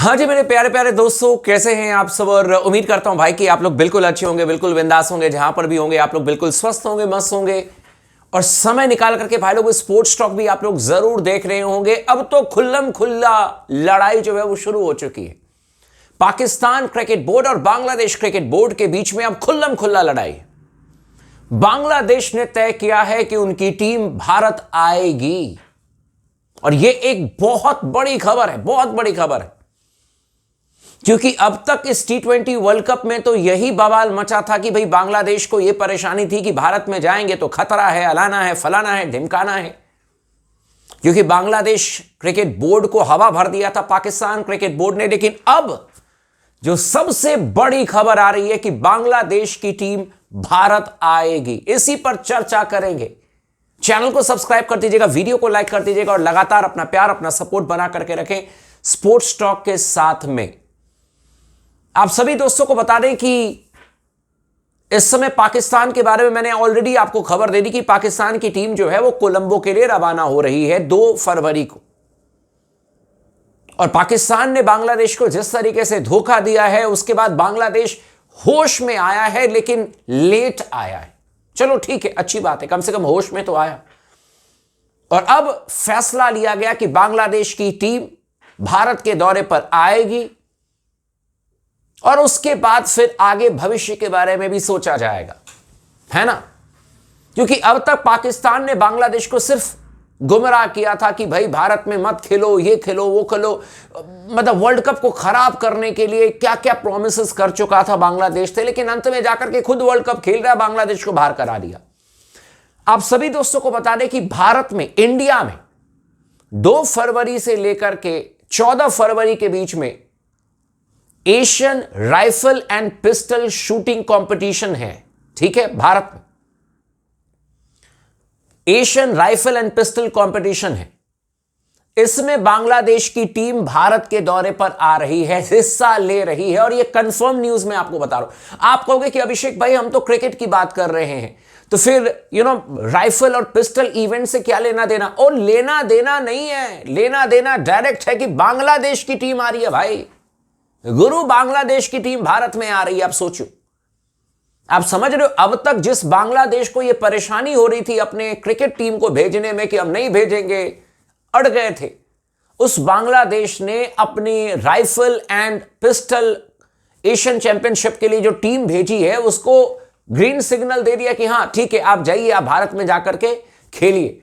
हाँ जी मेरे प्यारे प्यारे दोस्तों, कैसे हैं आप सब। और उम्मीद करता हूं भाई कि आप लोग बिल्कुल अच्छे होंगे, बिल्कुल बिंदास होंगे, जहां पर भी होंगे आप लोग बिल्कुल स्वस्थ होंगे, मस्त होंगे। और समय निकाल करके भाई लोग स्पोर्ट्स टॉक भी आप लोग जरूर देख रहे होंगे। अब तो खुल्लम खुल्ला लड़ाई जो है वो शुरू हो चुकी है। पाकिस्तान क्रिकेट बोर्ड और बांग्लादेश क्रिकेट बोर्ड के बीच में अब खुल्लम खुल्ला लड़ाई है। बांग्लादेश ने तय किया है कि उनकी टीम भारत आएगी, और यह एक बहुत बड़ी खबर है, बहुत बड़ी खबर है। क्योंकि अब तक इस T20 वर्ल्ड कप में तो यही बवाल मचा था कि भाई बांग्लादेश को यह परेशानी थी कि भारत में जाएंगे तो खतरा है, अलाना है, फलाना है, ढिमकाना है। क्योंकि बांग्लादेश क्रिकेट बोर्ड को हवा भर दिया था पाकिस्तान क्रिकेट बोर्ड ने। लेकिन अब जो सबसे बड़ी खबर आ रही है कि बांग्लादेश की टीम भारत आएगी, इसी पर चर्चा करेंगे। चैनल को सब्सक्राइब कर दीजिएगा, वीडियो को लाइक कर दीजिएगा और लगातार अपना प्यार, अपना सपोर्ट बना करके रखें स्पोर्ट्स टॉक के साथ में। आप सभी दोस्तों को बता दें कि इस समय पाकिस्तान के बारे में मैंने ऑलरेडी आपको खबर दे दी कि पाकिस्तान की टीम जो है वो कोलंबो के लिए रवाना हो रही है 2 फरवरी को। और पाकिस्तान ने बांग्लादेश को जिस तरीके से धोखा दिया है, उसके बाद बांग्लादेश होश में आया है, लेकिन लेट आया है। चलो ठीक है, अच्छी बात है, कम से कम होश में तो आया। और अब फैसला लिया गया कि बांग्लादेश की टीम भारत के दौरे पर आएगी, और उसके बाद फिर आगे भविष्य के बारे में भी सोचा जाएगा, है ना। क्योंकि अब तक पाकिस्तान ने बांग्लादेश को सिर्फ गुमराह किया था कि भाई भारत में मत खेलो, ये खेलो, वो खेलो। मतलब वर्ल्ड कप को खराब करने के लिए क्या क्या प्रॉमिसेस कर चुका था बांग्लादेश से, लेकिन अंत में जाकर के खुद वर्ल्ड कप खेल रहा, बांग्लादेश को बाहर करा दिया। आप सभी दोस्तों को बता दें कि भारत में, इंडिया में 2 फरवरी से लेकर के 14 फरवरी के बीच में Asian rifle and pistol shooting competition है। ठीक है, भारत में Asian rifle and pistol competition है। इसमें बांग्लादेश की टीम भारत के दौरे पर आ रही है, हिस्सा ले रही है, और यह कंफर्म न्यूज मैं आपको बता रहा हूं। आप कहोगे कि अभिषेक भाई हम तो क्रिकेट की बात कर रहे हैं, तो फिर राइफल और पिस्टल इवेंट से क्या लेना देना। और लेना देना नहीं है, लेना देना डायरेक्ट है कि बांग्लादेश की टीम आ रही है भाई। गुरु बांग्लादेश की टीम भारत में आ रही है। आप सोचो, आप समझ रहे हो, अब तक जिस बांग्लादेश को यह परेशानी हो रही थी अपने क्रिकेट टीम को भेजने में कि हम नहीं भेजेंगे, अड़ गए थे, उस बांग्लादेश ने अपनी rifle and pistol Asian championship के लिए जो टीम भेजी है उसको ग्रीन सिग्नल दे दिया कि हां ठीक है, आप जाइए, आप भारत में जाकर के खेलिए।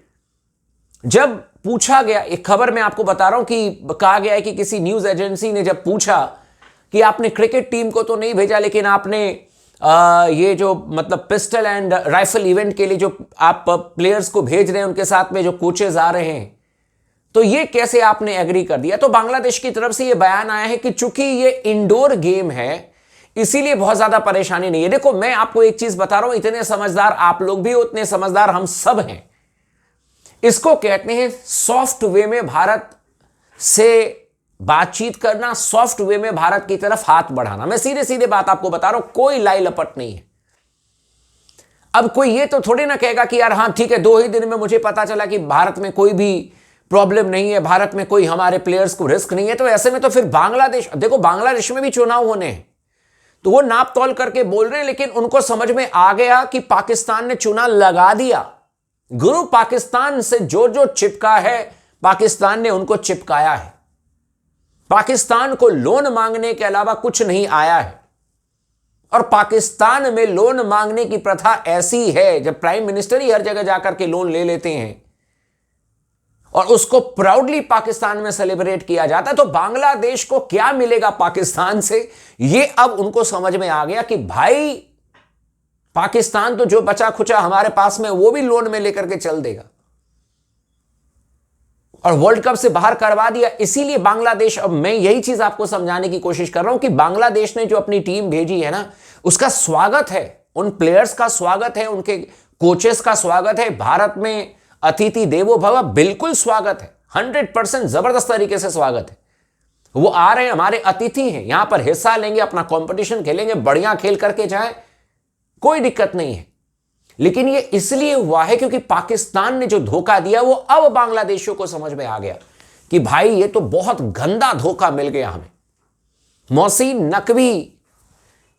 जब पूछा गया, एक खबर मैं आपको बता रहा हूं कि कहा गया है कि किसी न्यूज एजेंसी ने जब पूछा कि आपने क्रिकेट टीम को तो नहीं भेजा, लेकिन आपने ये जो मतलब पिस्टल एंड राइफल इवेंट के लिए जो आप प्लेयर्स को भेज रहे हैं, उनके साथ में जो कोचेस आ रहे हैं, तो ये कैसे आपने एग्री कर दिया। तो बांग्लादेश की तरफ से ये बयान आया है कि चूंकि ये इंडोर गेम है, इसीलिए बहुत ज्यादा परेशानी नहीं है। देखो, मैं आपको एक चीज बता रहा हूं, इतने समझदार आप लोग भी, उतने समझदार हम सब हैं। इसको कहते हैं सॉफ्ट वे में भारत से बातचीत करना, सॉफ्ट वे में भारत की तरफ हाथ बढ़ाना। मैं सीधे सीधे बात आपको बता रहा हूं, कोई लाई लपट नहीं है। अब कोई ये तो थोड़ी ना कहेगा कि यार हाँ ठीक है, 2 ही दिन में मुझे पता चला कि भारत में कोई भी प्रॉब्लम नहीं है, भारत में कोई हमारे प्लेयर्स को रिस्क नहीं है, तो ऐसे में तो फिर बांग्लादेश, देखो बांग्लादेश में भी चुनाव होने हैं, तो वो नाप तौल करके बोल रहे हैं, लेकिन उनको समझ में आ गया कि पाकिस्तान ने चुना लगा दिया। गुरु पाकिस्तान से जो जो चिपका है, पाकिस्तान ने उनको चिपकाया है। पाकिस्तान को लोन मांगने के अलावा कुछ नहीं आया है। और पाकिस्तान में लोन मांगने की प्रथा ऐसी है, जब प्राइम मिनिस्टर ही हर जगह जाकर के लोन ले लेते हैं और उसको प्राउडली पाकिस्तान में सेलिब्रेट किया जाता है, तो बांग्लादेश को क्या मिलेगा पाकिस्तान से, यह अब उनको समझ में आ गया कि भाई पाकिस्तान तो जो बचा खुचा हमारे पास में वो भी लोन में लेकर के चल देगा, और वर्ल्ड कप से बाहर करवा दिया। इसीलिए बांग्लादेश, अब मैं यही चीज आपको समझाने की कोशिश कर रहा हूं कि बांग्लादेश ने जो अपनी टीम भेजी है ना, उसका स्वागत है, उन प्लेयर्स का स्वागत है, उनके कोचेस का स्वागत है। भारत में अतिथि देवो भव, बिल्कुल स्वागत है, 100% जबरदस्त तरीके से स्वागत है। वो आ रहे हैं, हमारे अतिथि हैं, यहां पर हिस्सा लेंगे, अपना कंपटीशन खेलेंगे, बढ़िया खेल करके जाए, कोई दिक्कत नहीं है। लेकिन ये इसलिए हुआ है क्योंकि पाकिस्तान ने जो धोखा दिया वो अब बांग्लादेशियों को समझ में आ गया कि भाई ये तो बहुत गंदा धोखा मिल गया हमें। मोहसिन नकवी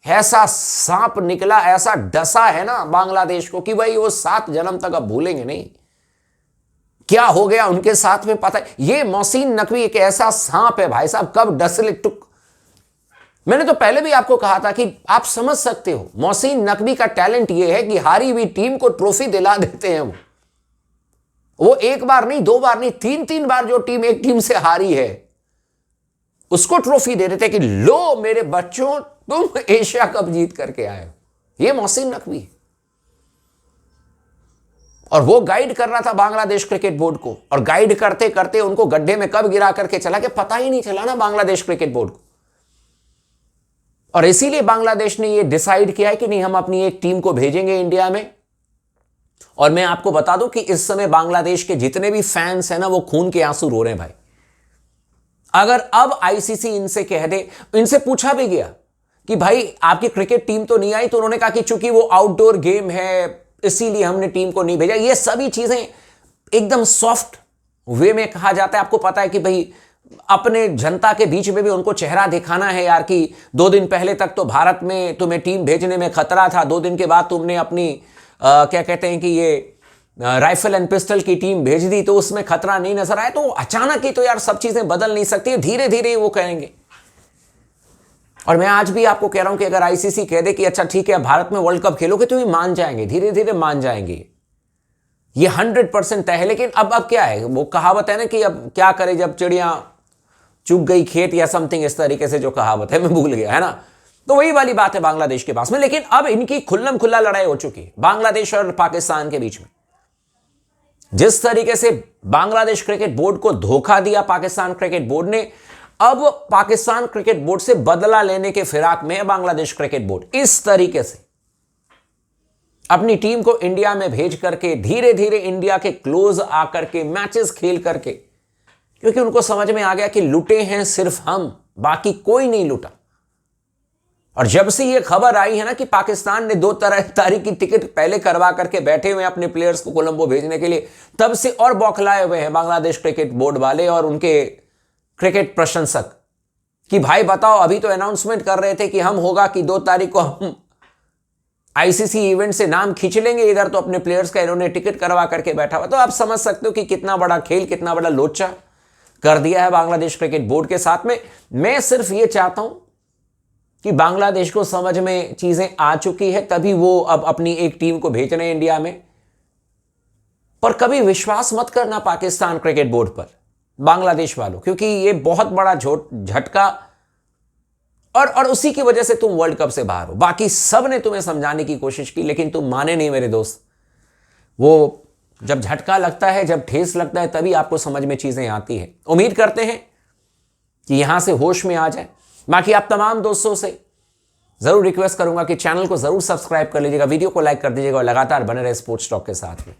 ऐसा सांप निकला, ऐसा डसा है ना बांग्लादेश को कि भाई वो 7 जन्म तक अब भूलेंगे नहीं। क्या हो गया उनके साथ में पता है। ये मोहसिन नकवी एक ऐसा सांप है भाई साहब, कब डसले टुक। मैंने तो पहले भी आपको कहा था कि आप समझ सकते हो मोहसिन नकवी का टैलेंट यह है कि हारी हुई टीम को ट्रॉफी दिला देते हैं। वो एक बार नहीं, 2 बार नहीं, 3 बार जो टीम एक टीम से हारी है उसको ट्रॉफी दे देते कि लो मेरे बच्चों, तुम एशिया कप जीत करके आए हो। ये मोहसिन नकवी है। और वो गाइड कर रहा था बांग्लादेश क्रिकेट बोर्ड को, और गाइड करते करते उनको गड्ढे में कब गिरा करके चला कि पता ही नहीं चला ना बांग्लादेश क्रिकेट बोर्ड को। और इसीलिए बांग्लादेश ने ये डिसाइड किया है कि नहीं, हम अपनी एक टीम को भेजेंगे इंडिया में। और मैं आपको बता दूं कि इस समय बांग्लादेश के जितने भी फैंस हैं ना, वो खून के आंसू रो रहे हैं भाई। अगर अब आईसीसी इनसे कह दे, इनसे पूछा भी गया कि भाई आपकी क्रिकेट टीम तो नहीं आई, तो उन्होंने कहा कि चूंकि वो आउटडोर गेम है इसीलिए हमने टीम को नहीं भेजा। ये सभी चीजें एकदम सॉफ्ट वे में कहा जाता है। आपको पता है कि भाई अपने जनता के बीच में भी उनको चेहरा दिखाना है यार, कि 2 दिन पहले तक तो भारत में तुम्हें टीम भेजने में खतरा था, 2 दिन के बाद तुमने अपनी क्या कहते हैं कि ये राइफल एंड पिस्टल की टीम भेज दी, तो उसमें खतरा नहीं नजर आया। तो अचानक ही तो यार सब चीजें बदल नहीं सकती, धीरे धीरे वो कहेंगे। और मैं आज भी आपको कह रहा हूं कि अगर आईसीसी कह दे कि अच्छा ठीक है भारत में वर्ल्ड कप खेलोगे, तो ये मान जाएंगे, धीरे धीरे मान जाएंगे। ये 100% तय है। लेकिन अब क्या है, वो कहावत है ना कि अब क्या करे जब चिड़िया चुग गई खेत, या समथिंग इस तरीके से जो कहावत है, मैं भूल गया, है ना। तो वही वाली बात है बांग्लादेश के पास में। लेकिन अब इनकी खुल्लम खुल्ला लड़ाई हो चुकी है बांग्लादेश और पाकिस्तान के बीच में। जिस तरीके से बांग्लादेश क्रिकेट बोर्ड को धोखा दिया पाकिस्तान क्रिकेट बोर्ड ने, अब पाकिस्तान क्रिकेट बोर्ड से बदला लेने के फिराक में है बांग्लादेश क्रिकेट बोर्ड। इस तरीके से अपनी टीम को इंडिया में भेज करके धीरे धीरे इंडिया के क्लोज आकर के मैचेस खेल करके, क्योंकि उनको समझ में आ गया कि लुटे हैं सिर्फ हम, बाकी कोई नहीं लुटा। और जब से ये खबर आई है ना कि पाकिस्तान ने 2 तारीख की टिकट पहले करवा करके बैठे हुए हैं अपने प्लेयर्स को कोलंबो भेजने के लिए, तब से और बौखलाए हुए हैं बांग्लादेश क्रिकेट बोर्ड वाले और उनके क्रिकेट प्रशंसक कि भाई बताओ, अभी तो अनाउंसमेंट कर रहे थे कि हम होगा कि 2 तारीख को हम आईसीसी इवेंट से नाम खींच लेंगे, इधर तो अपने प्लेयर्स का इन्होंने टिकट करवा करके बैठा हुआ। तो आप समझ सकते हो कि कितना बड़ा खेल, कितना बड़ा लोचा कर दिया है बांग्लादेश क्रिकेट बोर्ड के साथ में। मैं सिर्फ ये चाहता हूं कि बांग्लादेश को समझ में चीजें आ चुकी है, तभी वो अब अपनी एक टीम को भेज रहे हैं इंडिया में। पर कभी विश्वास मत करना पाकिस्तान क्रिकेट बोर्ड पर, बांग्लादेश वालों, क्योंकि ये बहुत बड़ा झटका, और उसी की वजह से तुम वर्ल्ड कप से बाहर हो। बाकी सब ने तुम्हें समझाने की कोशिश की, लेकिन तुम माने नहीं मेरे दोस्त। वो जब झटका लगता है, जब ठेस लगता है, तभी आपको समझ में चीजें आती हैं। उम्मीद करते हैं कि यहां से होश में आ जाए। बाकी आप तमाम दोस्तों से जरूर रिक्वेस्ट करूंगा कि चैनल को जरूर सब्सक्राइब कर लीजिएगा, वीडियो को लाइक कर दीजिएगा और लगातार बने रहे स्पोर्ट्स टॉक के साथ में।